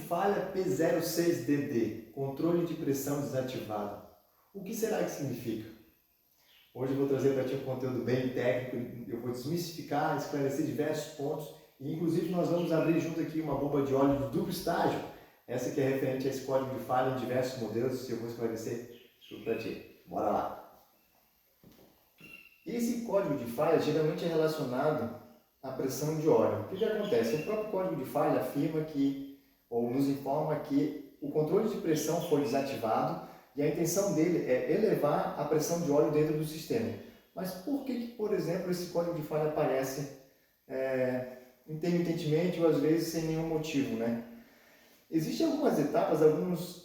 falha P06DD, controle de pressão desativado. O que será que significa? Hoje eu vou trazer para ti um conteúdo bem técnico, eu vou desmistificar, esclarecer diversos pontos e inclusive nós vamos abrir junto aqui uma bomba de óleo de duplo estágio, essa que é referente a esse código de falha em diversos modelos, eu vou esclarecer tudo para ti. Bora lá! Esse código de falha geralmente é relacionado à pressão de óleo. O que acontece? O próprio código de falha afirma que, ou nos informa que o controle de pressão foi desativado e a intenção dele é elevar a pressão de óleo dentro do sistema. Mas por que, por exemplo, esse código de falha aparece intermitentemente ou às vezes sem nenhum motivo, né? Existem algumas etapas, algumas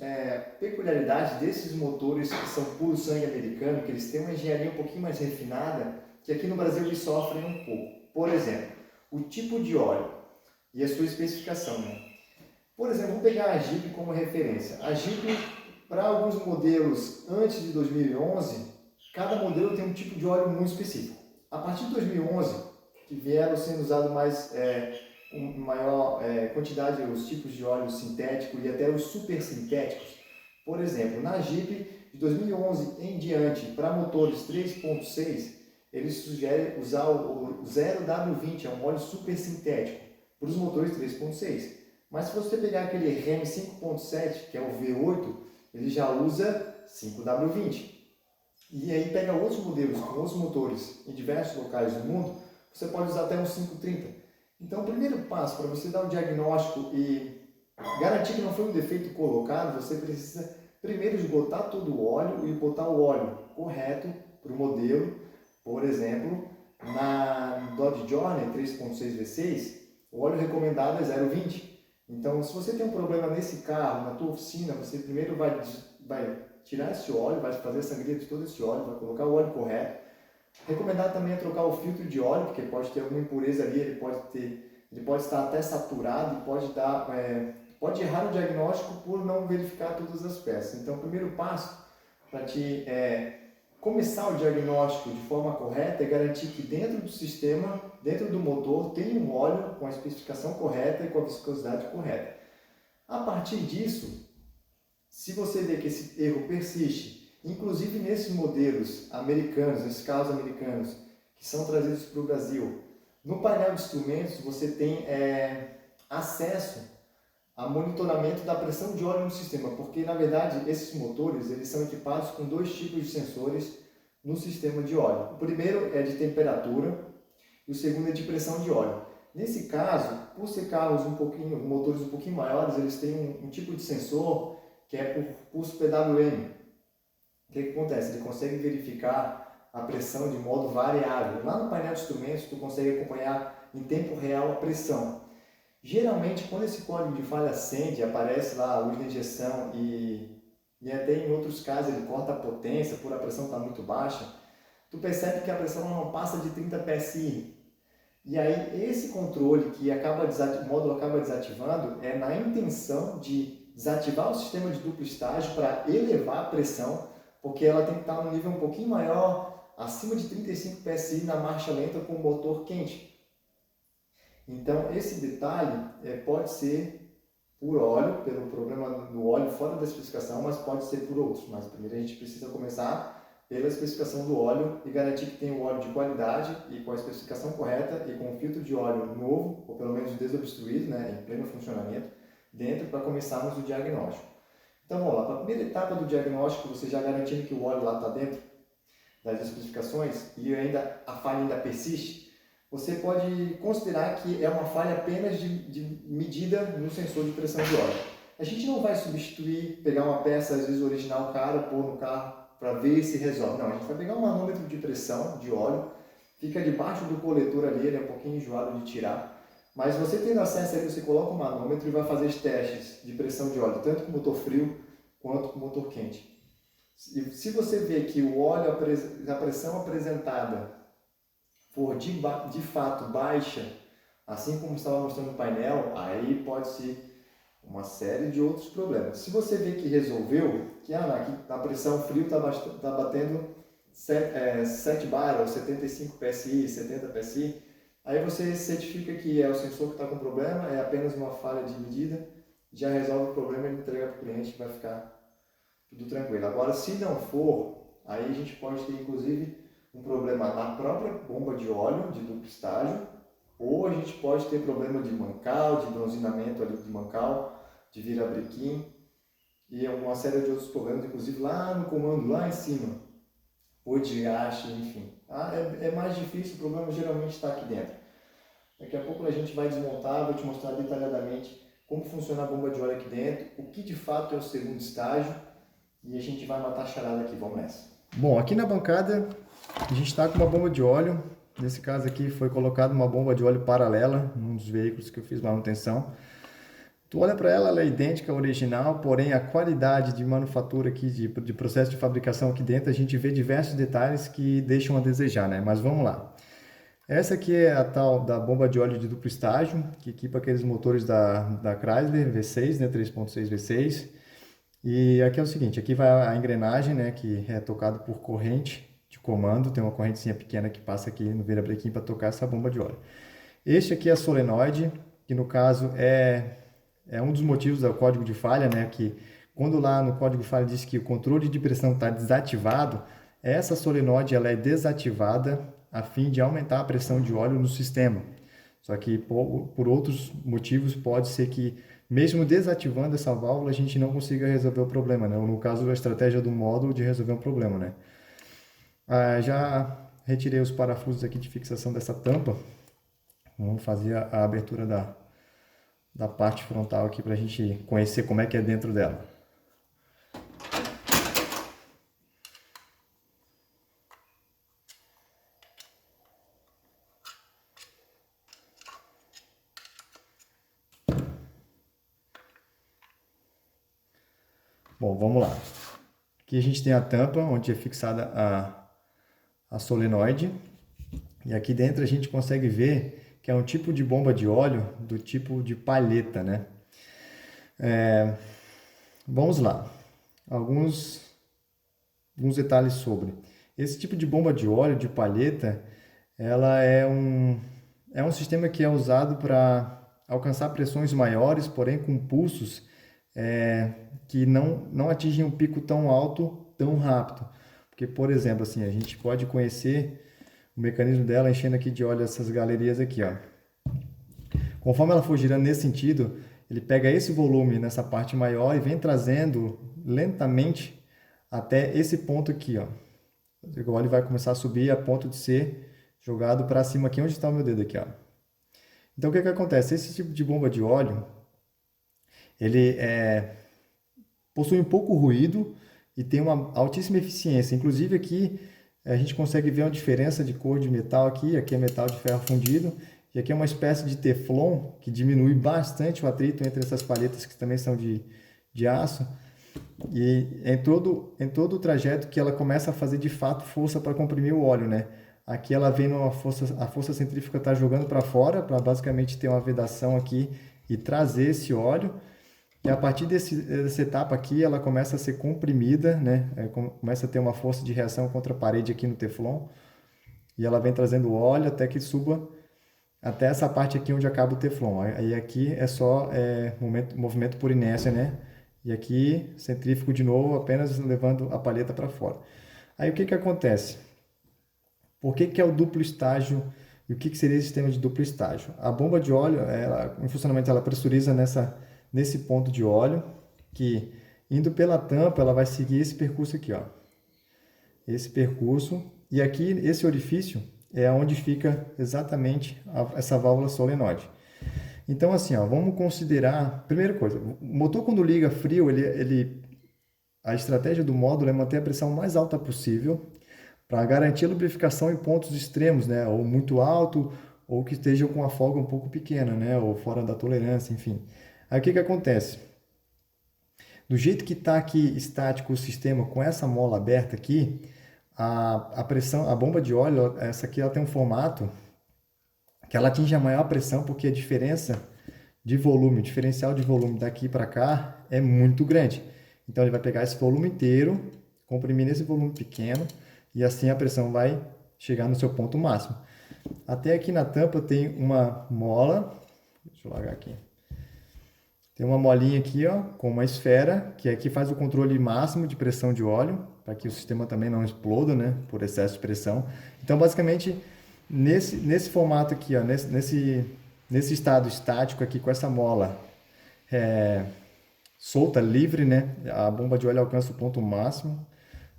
peculiaridades desses motores que são puro sangue americano, que eles têm uma engenharia um pouquinho mais refinada, que aqui no Brasil eles sofrem um pouco. Por exemplo, o tipo de óleo e a sua especificação, né? Por exemplo, vamos pegar a Jeep como referência. A Jeep, para alguns modelos antes de 2011, cada modelo tem um tipo de óleo muito específico. A partir de 2011, que vieram sendo usados mais maior quantidade os tipos de óleo sintético e até os super sintéticos. Por exemplo, na Jeep de 2011 em diante, para motores 3.6, eles sugerem usar o 0W20, é um óleo super sintético, para os motores 3.6. Mas se você pegar aquele REM 5.7, que é o V8, ele já usa 5W20. E aí pega outros modelos com outros motores em diversos locais do mundo, você pode usar até um 530. Então, o primeiro passo para você dar o diagnóstico e garantir que não foi um defeito colocado, você precisa primeiro esgotar todo o óleo e botar o óleo correto para o modelo. Por exemplo, na Dodge Journey 3.6 V6, o óleo recomendado é 0,20. Então, se você tem um problema nesse carro, na tua oficina, você primeiro vai tirar esse óleo, vai fazer a sangria de todo esse óleo, vai colocar o óleo correto. Recomendado também é trocar o filtro de óleo, porque pode ter alguma impureza ali, ele pode estar até saturado e pode errar o diagnóstico por não verificar todas as peças. Então, o primeiro passo para te começar o diagnóstico de forma correta é garantir que dentro do sistema, dentro do motor, tem um óleo com a especificação correta e com a viscosidade correta. A partir disso, se você vê que esse erro persiste, inclusive nesses modelos americanos, nesses carros americanos, que são trazidos para o Brasil, no painel de instrumentos você tem acesso a monitoramento da pressão de óleo no sistema, porque na verdade esses motores eles são equipados com dois tipos de sensores no sistema de óleo. O primeiro é de temperatura e o segundo é de pressão de óleo. Nesse caso, por ser carros motores um pouquinho maiores, eles têm um tipo de sensor que é por pulso PWM. O que acontece? Ele consegue verificar a pressão de modo variável. Lá no painel de instrumentos, tu consegue acompanhar em tempo real a pressão. Geralmente, quando esse código de falha acende, aparece lá a luz de injeção e até em outros casos ele corta a potência por a pressão estar muito baixa, tu percebe que a pressão não passa de 30 PSI. E aí esse controle que o módulo acaba desativando é na intenção de desativar o sistema de duplo estágio para elevar a pressão, porque ela tem que estar num nível um pouquinho maior, acima de 35 PSI na marcha lenta com o motor quente. Então, esse detalhe pode ser por óleo, pelo problema do óleo fora da especificação, mas pode ser por outros. Mas primeiro a gente precisa começar pela especificação do óleo e garantir que tem o óleo de qualidade e com a especificação correta e com o filtro de óleo novo, ou pelo menos desobstruído, né, em pleno funcionamento, dentro para começarmos o diagnóstico. Então vamos lá, para a primeira etapa do diagnóstico, você já garantindo que o óleo lá está dentro das especificações e a falha ainda persiste, você pode considerar que é uma falha apenas de medida no sensor de pressão de óleo. A gente não vai substituir, pegar uma peça, às vezes original, cara, pôr no carro para ver se resolve. Não, a gente vai pegar um manômetro de pressão de óleo, fica debaixo do coletor ali, ele é um pouquinho enjoado de tirar, mas você tendo acesso aí, você coloca o manômetro e vai fazer os testes de pressão de óleo, tanto com o motor frio quanto com o motor quente. E se você vê que o óleo, a pressão apresentada for de fato baixa, assim como estava mostrando no painel, aí pode ser uma série de outros problemas. Se você vê que resolveu, que a pressão frio está batendo 7 bar, ou 75 PSI, 70 PSI, aí você certifica que é o sensor que está com problema, é apenas uma falha de medida já resolve o problema e entrega para o cliente, vai ficar tudo tranquilo. Agora, se não for, aí a gente pode ter inclusive um problema na própria bomba de óleo de duplo estágio, ou a gente pode ter problema de mancal, de bronzeamento ali de mancal, de virabrequim e uma série de outros problemas, inclusive lá no comando, lá em cima, ou de haste, enfim. É mais difícil, o problema geralmente está aqui dentro. Daqui a pouco a gente vai desmontar, vou te mostrar detalhadamente como funciona a bomba de óleo aqui dentro, o que de fato é o segundo estágio, e a gente vai matar a charada aqui, vamos nessa. Bom, aqui na bancada a gente está com uma bomba de óleo. Nesse caso aqui foi colocada uma bomba de óleo paralela num dos veículos que eu fiz manutenção. Tu olha para ela, ela é idêntica à original, porém a qualidade de manufatura aqui, de processo de fabricação aqui dentro, a gente vê diversos detalhes que deixam a desejar, né? Mas vamos lá. Essa aqui é a tal da bomba de óleo de duplo estágio, que equipa aqueles motores da Chrysler V6, né? 3.6 V6. E aqui é o seguinte, aqui vai a engrenagem, né? Que é tocado por corrente de comando, tem uma correntezinha pequena que passa aqui no virabrequim para tocar essa bomba de óleo. Este aqui é a solenoide, que no caso é um dos motivos do código de falha, né? Que quando lá no código de falha diz que o controle de pressão está desativado, essa solenoide ela é desativada a fim de aumentar a pressão de óleo no sistema. Só que por outros motivos pode ser que mesmo desativando essa válvula a gente não consiga resolver o problema, né? Ou no caso a estratégia do módulo de resolver um problema, né? Já retirei os parafusos aqui de fixação dessa tampa. Vamos fazer a abertura da parte frontal aqui para a gente conhecer como é que é dentro dela. Bom, vamos lá. Aqui a gente tem a tampa onde é fixada a solenoide. E aqui dentro a gente consegue ver que é um tipo de bomba de óleo do tipo de palheta, né? Vamos lá. Alguns detalhes sobre. Esse tipo de bomba de óleo de palheta, ela é um sistema que é usado para alcançar pressões maiores, porém com pulsos que não atingem um pico tão alto, tão rápido. Porque, por exemplo, assim, a gente pode conhecer o mecanismo dela enchendo aqui de óleo essas galerias aqui, ó. Conforme ela for girando nesse sentido, ele pega esse volume nessa parte maior e vem trazendo lentamente até esse ponto aqui, ó. O óleo vai começar a subir a ponto de ser jogado para cima aqui onde está o meu dedo aqui, ó. Então o que acontece? Esse tipo de bomba de óleo, ele possui um pouco ruído e tem uma altíssima eficiência. Inclusive aqui a gente consegue ver uma diferença de cor de metal aqui é metal de ferro fundido e aqui é uma espécie de teflon que diminui bastante o atrito entre essas palhetas que também são de aço. E em todo o trajeto que ela começa a fazer de fato força para comprimir o óleo, né? Aqui ela vem numa força, a força centrífuga está jogando para fora para basicamente ter uma vedação aqui e trazer esse óleo. E a partir dessa etapa aqui ela começa a ser comprimida, né? Começa a ter uma força de reação contra a parede aqui no teflon e ela vem trazendo óleo até que suba até essa parte aqui onde acaba o teflon. Aí aqui é só movimento por inércia, né? E aqui, centrífugo de novo, apenas levando a palheta para fora. Aí o que acontece? Por que é o duplo estágio e o que seria esse sistema de duplo estágio? A bomba de óleo, em funcionamento, ela pressuriza nesse ponto de óleo, que indo pela tampa, ela vai seguir esse percurso aqui, ó. Esse percurso, e aqui, esse orifício, é onde fica exatamente essa válvula solenoide. Então, assim, ó, vamos considerar, primeira coisa, o motor quando liga frio, a estratégia do módulo é manter a pressão mais alta possível para garantir a lubrificação em pontos extremos, né, ou muito alto, ou que estejam com a folga um pouco pequena, né, ou fora da tolerância, enfim. Aí o que acontece? Do jeito que está aqui estático o sistema com essa mola aberta aqui, a pressão, a bomba de óleo, essa aqui ela tem um formato que ela atinge a maior pressão porque a diferença de volume, o diferencial de volume daqui para cá é muito grande. Então ele vai pegar esse volume inteiro, comprimir nesse volume pequeno e assim a pressão vai chegar no seu ponto máximo. Até aqui na tampa tem uma mola, deixa eu largar aqui. Tem uma molinha aqui, ó, com uma esfera, que aqui faz o controle máximo de pressão de óleo, para que o sistema também não exploda, né, por excesso de pressão. Então, basicamente, nesse formato aqui, ó, nesse estado estático aqui, com essa mola solta, livre, né, a bomba de óleo alcança o ponto máximo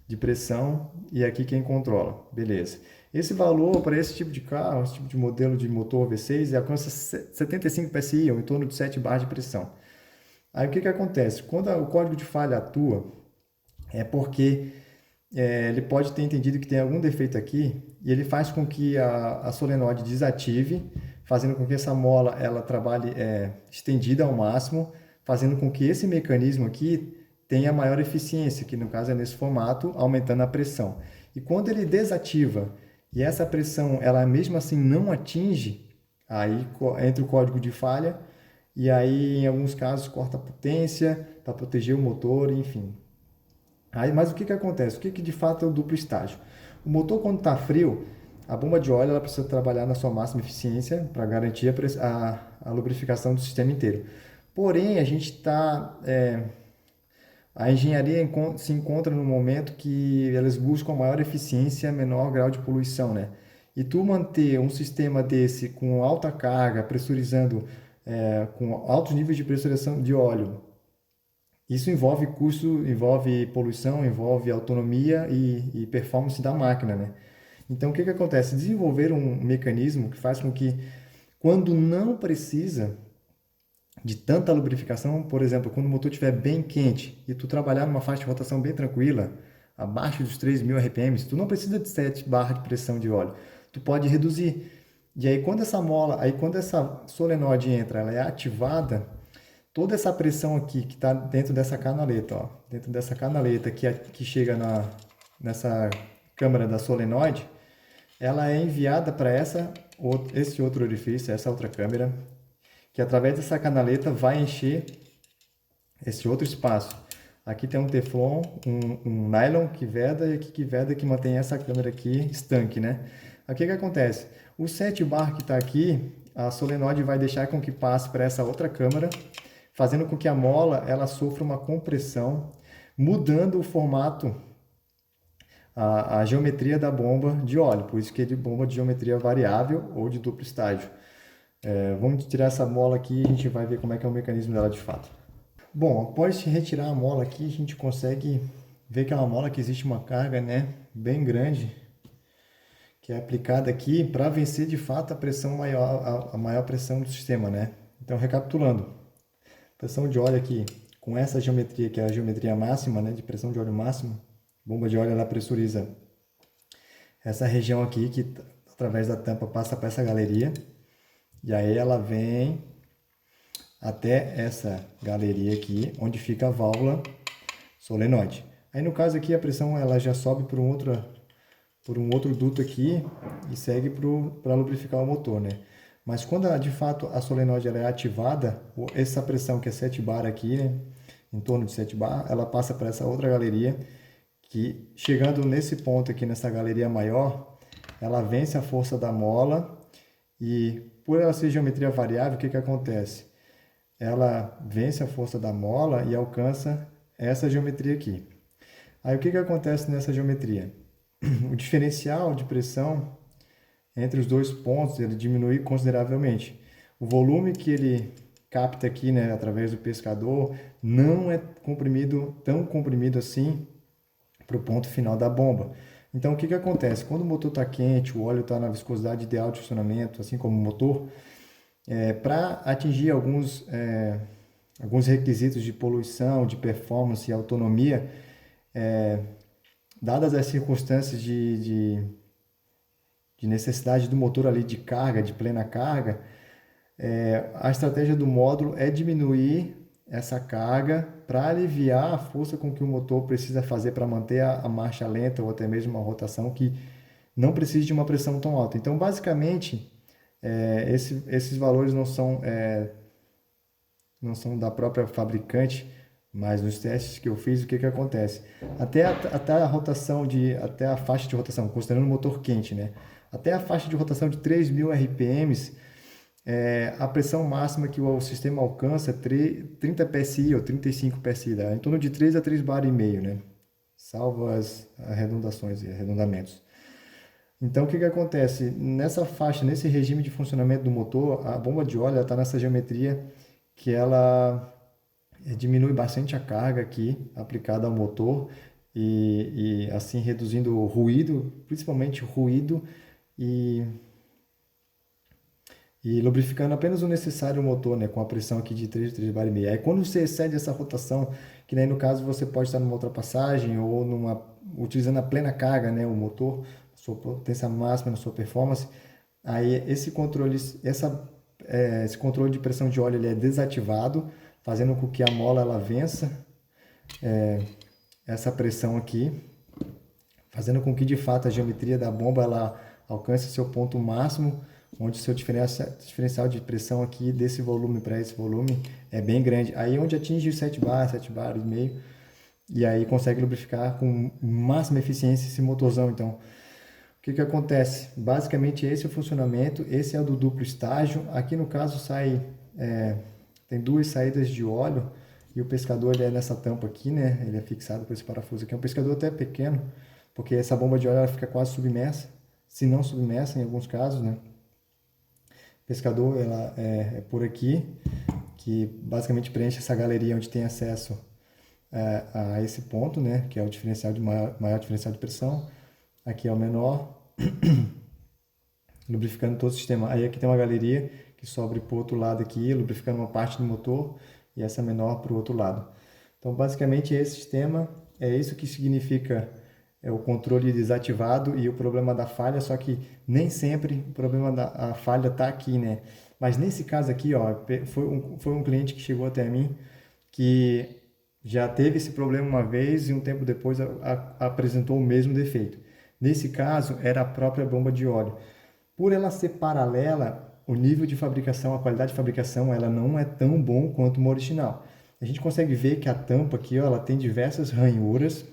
de pressão e aqui quem controla. Beleza. Esse valor para esse tipo de carro, esse tipo de modelo de motor V6, alcança 75 PSI, ou em torno de 7 bar de pressão. Aí o que acontece? Quando o código de falha atua, é porque ele pode ter entendido que tem algum defeito aqui e ele faz com que a solenoide desative, fazendo com que essa mola ela trabalhe estendida ao máximo, fazendo com que esse mecanismo aqui tenha maior eficiência, que no caso é nesse formato, aumentando a pressão. E quando ele desativa e essa pressão ela mesmo assim não atinge, aí entra o código de falha e aí em alguns casos corta a potência para proteger o motor, enfim. Aí, mas o que acontece? O que de fato é o duplo estágio? O motor, quando está frio, a bomba de óleo ela precisa trabalhar na sua máxima eficiência para garantir a lubrificação do sistema inteiro. Porém, a gente está. A engenharia se encontra no momento que elas buscam maior eficiência, menor grau de poluição, né? E tu manter um sistema desse com alta carga, pressurizando, com altos níveis de pressurização de óleo, isso envolve custo, envolve poluição, envolve autonomia e performance da máquina, né? Então, o que acontece? Desenvolver um mecanismo que faz com que, quando não precisa de tanta lubrificação, por exemplo, quando o motor estiver bem quente e tu trabalhar numa faixa de rotação bem tranquila, abaixo dos 3.000 RPM, tu não precisa de 7 barras de pressão de óleo. Tu pode reduzir. E aí, quando essa solenoide entra, ela é ativada, toda essa pressão aqui que está dentro dessa canaleta, ó, dentro dessa canaleta que chega nessa câmara da solenoide, ela é enviada para esse outro orifício, essa outra câmera, que através dessa canaleta vai encher esse outro espaço. Aqui tem um teflon, um nylon que veda e aqui que veda que mantém essa câmera aqui estanque, né? Aqui o que acontece? O 7 bar que está aqui, a solenoide vai deixar com que passe para essa outra câmara, fazendo com que a mola ela sofra uma compressão, mudando o formato, a geometria da bomba de óleo. Por isso que é de bomba de geometria variável ou de duplo estágio. Vamos tirar essa mola aqui e a gente vai ver como é que é o mecanismo dela de fato. Bom, após retirar a mola aqui, a gente consegue ver que é uma mola que existe uma carga, né, bem grande, que é aplicada aqui para vencer de fato a pressão maior, a maior pressão do sistema, né? Então, recapitulando, pressão de óleo aqui com essa geometria, que é a geometria máxima, né, de pressão de óleo máxima, bomba de óleo ela pressuriza essa região aqui que através da tampa passa para essa galeria. E aí ela vem até essa galeria aqui, onde fica a válvula solenoide. Aí no caso aqui a pressão ela já sobe por um outro duto aqui e segue para lubrificar o motor, né? Mas quando de fato a solenoide ela é ativada, essa pressão que é 7 bar aqui, né, em torno de 7 bar, ela passa para essa outra galeria que chegando nesse ponto aqui, nessa galeria maior, ela vence a força da mola e por ela ser geometria variável, o que acontece? Ela vence a força da mola e alcança essa geometria aqui. Aí o que acontece nessa geometria? O diferencial de pressão entre os dois pontos ele diminui consideravelmente. O volume que ele capta aqui, né, através do pescador, não é tão comprimido assim para o ponto final da bomba. Então, o que acontece? Quando o motor está quente, o óleo está na viscosidade ideal de funcionamento, assim como o motor, para atingir alguns requisitos de poluição, de performance e autonomia, dadas as circunstâncias de necessidade do motor ali de carga, de plena carga, a estratégia do módulo é diminuir essa carga para aliviar a força com que o motor precisa fazer para manter a marcha lenta ou até mesmo uma rotação que não precise de uma pressão tão alta. Então, basicamente, esses valores não são da própria fabricante, mas nos testes que eu fiz, o que acontece? Até a rotação até a faixa de rotação, considerando o motor quente, né? Até a faixa de rotação de 3.000 RPMs, a pressão máxima que o sistema alcança é 30 psi ou 35 psi, dá em torno de 3 a 3,5 bar, né? Salvo as arredondações e arredondamentos. Então, o que acontece? Nessa faixa, nesse regime de funcionamento do motor, a bomba de óleo está nessa geometria que ela diminui bastante a carga aqui aplicada ao motor e assim reduzindo o ruído, principalmente o ruído e lubrificando apenas o necessário o motor, né, com a pressão aqui de 3 bar e meio. Aí quando você excede essa rotação, que nem no caso você pode estar numa ultrapassagem ou utilizando a plena carga, né, o motor, sua potência máxima na sua performance, aí esse controle de pressão de óleo ele é desativado, fazendo com que a mola ela vença essa pressão aqui, fazendo com que de fato a geometria da bomba ela alcance seu ponto máximo, onde seu diferencial de pressão aqui desse volume para esse volume é bem grande. Aí onde atinge os 7 bar e meio, e aí consegue lubrificar com máxima eficiência esse motorzão. Então, o que acontece? Basicamente esse é o funcionamento, esse é o do duplo estágio. Aqui no caso tem duas saídas de óleo e o pescador ele é nessa tampa aqui, né? Ele é fixado por esse parafuso aqui. É um pescador até pequeno, porque essa bomba de óleo ela fica quase submersa, se não submersa em alguns casos, né? Pescador ela é por aqui, que basicamente preenche essa galeria onde tem acesso a esse ponto, né, que é o diferencial de maior diferencial de pressão. Aqui é o menor, lubrificando todo o sistema. Aí aqui tem uma galeria que sobe para o outro lado aqui, lubrificando uma parte do motor e essa menor para o outro lado. Então, basicamente, esse sistema é isso que significa o controle desativado e o problema da falha, só que nem sempre o problema da falha está aqui, né? Mas nesse caso aqui, ó, foi um cliente que chegou até mim que já teve esse problema uma vez e um tempo depois apresentou o mesmo defeito. Nesse caso, era a própria bomba de óleo. Por ela ser paralela, o nível de fabricação, a qualidade de fabricação, ela não é tão bom quanto uma original. A gente consegue ver que a tampa aqui, ó, ela tem diversas ranhuras.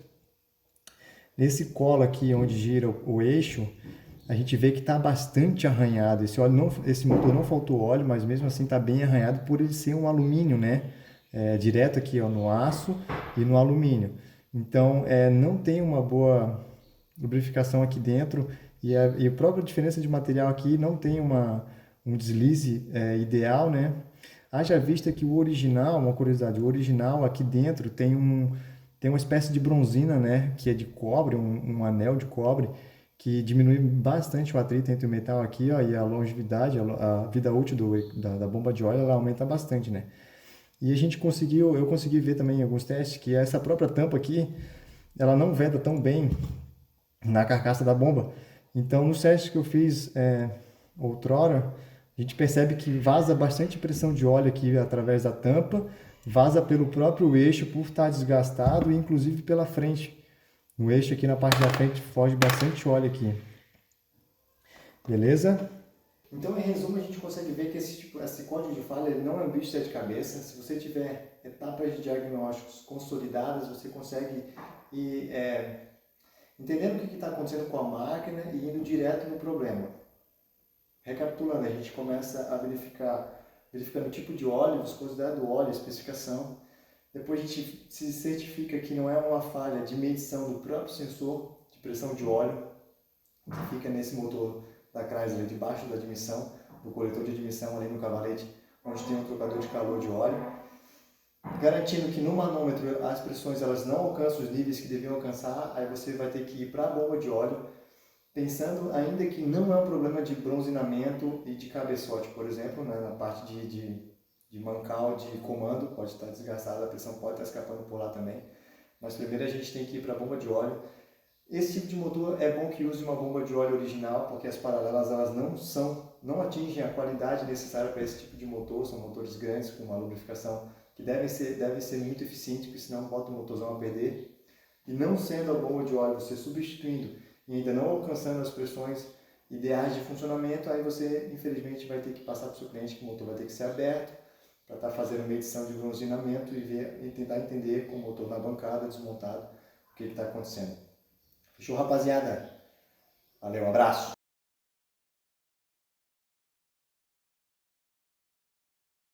Nesse colo aqui, onde gira o eixo, a gente vê que está bastante arranhado. Esse motor não faltou óleo, mas mesmo assim está bem arranhado por ele ser um alumínio, né? Direto aqui ó, no aço e no alumínio. Então, não tem uma boa lubrificação aqui dentro e a própria diferença de material aqui não tem um deslize ideal, né? Haja vista que o original, uma curiosidade, o original aqui dentro tem uma espécie de bronzina, né? Que é de cobre, um anel de cobre, que diminui bastante o atrito entre o metal aqui, ó, e a longevidade, a vida útil da bomba de óleo, ela aumenta bastante, né? E eu consegui ver também em alguns testes que essa própria tampa aqui, ela não veda tão bem na carcaça da bomba. Então, nos testes que eu fiz outrora, a gente percebe que vaza bastante pressão de óleo aqui através da tampa, vaza pelo próprio eixo por estar desgastado e inclusive pela frente. No eixo aqui na parte da frente foge bastante óleo aqui. Beleza? Então, em resumo, a gente consegue ver que esse código de falha ele não é um bicho de sete cabeças. Se você tiver etapas de diagnósticos consolidadas, você consegue ir entendendo o que está acontecendo com a máquina e indo direto no problema. Recapitulando, a gente começa a verificando o tipo de óleo, viscosidade do óleo, a especificação. Depois a gente se certifica que não é uma falha de medição do próprio sensor de pressão de óleo, que fica nesse motor da Chrysler debaixo da admissão, do coletor de admissão ali no cavalete, onde tem um trocador de calor de óleo, garantindo que no manômetro as pressões elas não alcançam os níveis que deviam alcançar. Aí você vai ter que ir para a bomba de óleo, pensando ainda que não é um problema de bronzinamento e de cabeçote, por exemplo, né, na parte de mancal, de comando, pode estar desgastada, a pressão pode estar escapando por lá também. Mas primeiro a gente tem que ir para a bomba de óleo. Esse tipo de motor é bom que use uma bomba de óleo original, porque as paralelas elas não atingem a qualidade necessária para esse tipo de motor. São motores grandes com uma lubrificação que deve ser muito eficiente, porque senão bota o motorzão a perder. E não sendo a bomba de óleo, você substituindo e ainda não alcançando as pressões ideais de funcionamento, aí você infelizmente vai ter que passar para o seu cliente que o motor vai ter que ser aberto para estar fazendo medição de bronzinamento e tentar entender com o motor na bancada, desmontado, o que está acontecendo. Fechou, rapaziada? Valeu, um abraço!